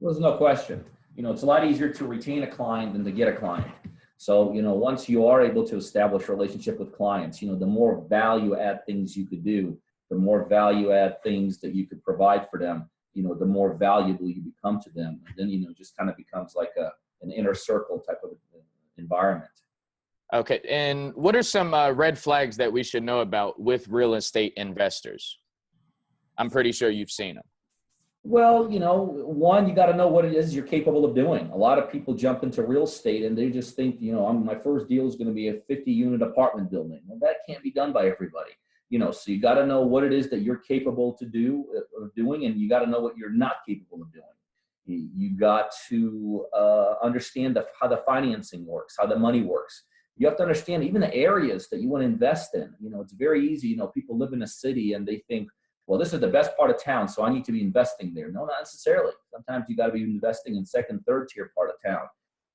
There's no question. It's a lot easier to retain a client than to get a client. So, once you are able to establish a relationship with clients, the more value add things you could do, the more value add things that you could provide for them, the more valuable you become to them. And then, it just kind of becomes like an inner circle type of environment. Okay. And what are some red flags that we should know about with real estate investors? I'm pretty sure you've seen them. Well, one, you got to know what it is you're capable of doing. A lot of people jump into real estate and they just think, my first deal is going to be a 50-unit apartment building. Well, that can't be done by everybody. So you got to know what it is that you're capable to do or doing, and you got to know what you're not capable of doing. You got to understand how the financing works, how the money works. You have to understand even the areas that you want to invest in. It's very easy. People live in a city and they think, well, this is the best part of town, so I need to be investing there. No, not necessarily. Sometimes you got to be investing in second, third tier part of town.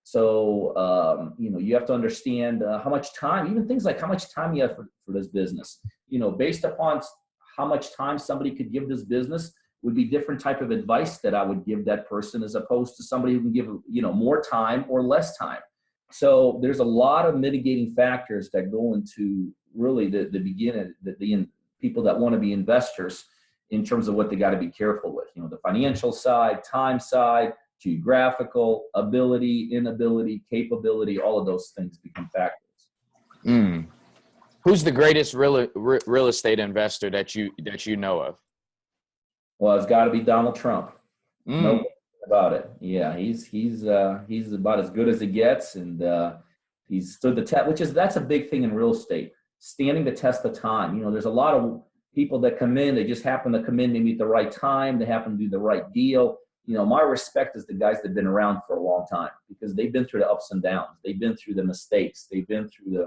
So, you have to understand how much time, even things like how much time you have for this business. Based upon how much time somebody could give this business would be different type of advice that I would give that person as opposed to somebody who can give, more time or less time. So there's a lot of mitigating factors that go into really the beginning, the people that want to be investors in terms of what they got to be careful with. The financial side, time side, geographical, ability, inability, capability, all of those things become factors. Who's the greatest real estate investor that you know of? Well, it's got to be Donald Trump. No question about it. Yeah, he's about as good as it gets, and he's stood the test. That's a big thing in real estate. Standing the test of time. There's a lot of people that come in, they just happen to come in maybe at the right time, they happen to do the right deal. My respect is the guys that have been around for a long time because they've been through the ups and downs. They've been through the mistakes. They've been through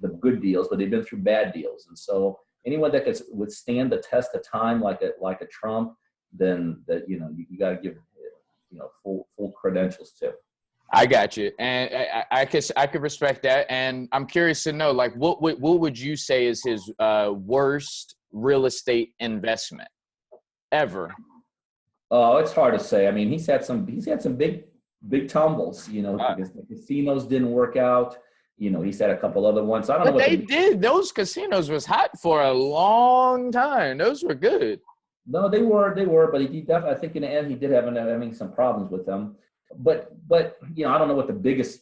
the good deals, but they've been through bad deals. And so anyone that could withstand the test of time like a Trump, then that, you got to give, full credentials to. I got you. And I could respect that. And I'm curious to know, like, what would you say is his worst real estate investment ever? Oh, it's hard to say. I mean, he's had some big tumbles, because the casinos didn't work out. He's had a couple other ones. I don't know what they did. Those casinos was hot for a long time. Those were good. No, they were, but he definitely, I think in the end he did having some problems with them. But I don't know what the biggest,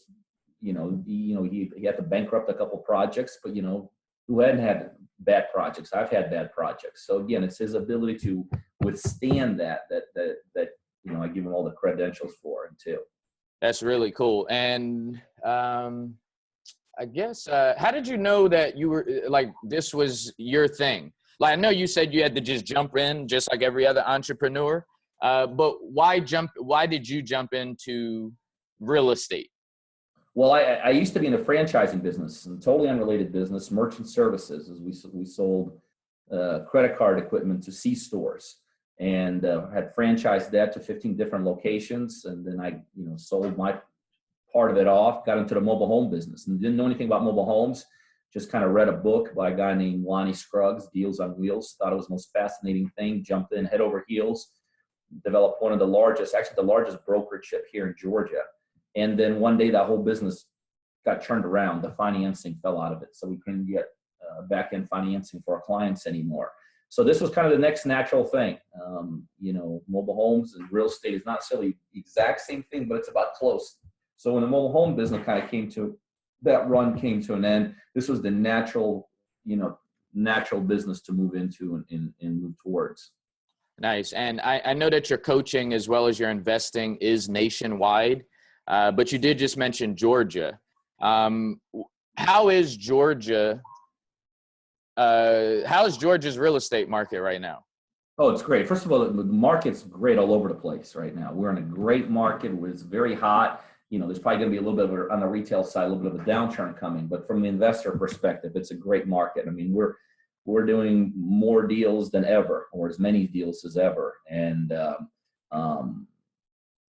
he had to bankrupt a couple projects, but who hadn't had bad projects? I've had bad projects. So again, it's his ability to withstand that I give him all the credentials for him too. That's really cool. And I guess how did you know that you were like this was your thing? Like I know you said you had to just jump in just like every other entrepreneur. But why did you jump into real estate? Well, I used to be in the franchising business, a totally unrelated business, merchant services, as we sold credit card equipment to C-stores and had franchised that to 15 different locations. And then I, sold my part of it off, got into the mobile home business and didn't know anything about mobile homes. Just kind of read a book by a guy named Lonnie Scruggs, Deals on Wheels, thought it was the most fascinating thing, jumped in head over heels, developed one of the largest brokerage here in Georgia. And then one day that whole business got turned around. The financing fell out of it. So we couldn't get back-end financing for our clients anymore. So this was kind of the next natural thing. Mobile homes and real estate is not necessarily the exact same thing, but it's about close. So when the mobile home business kind of came to an end, this was the natural business to move into and move towards. Nice. And I know that your coaching as well as your investing is nationwide, but you did just mention Georgia. How is Georgia's real estate market right now? Oh, it's great. First of all, the market's great all over the place right now. We're in a great market where it's very hot. There's probably going to be a little bit of on the retail side, a little bit of a downturn coming, but from the investor perspective, it's a great market. I mean, we're doing more deals than ever, or as many deals as ever. And a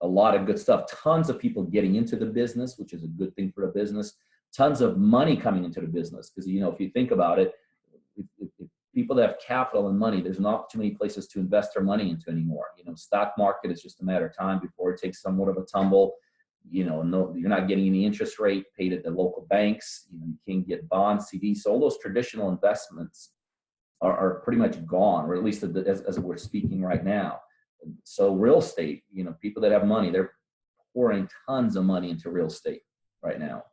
lot of good stuff. Tons of people getting into the business, which is a good thing for the business. Tons of money coming into the business. Because, if you think about it, if people that have capital and money, there's not too many places to invest their money into anymore. Stock market is just a matter of time before it takes somewhat of a tumble. No, you're not getting any interest rate paid at the local banks. You can't get bonds, CDs. So all those traditional investments are pretty much gone, or at least as we're speaking right now. So real estate, people that have money, they're pouring tons of money into real estate right now.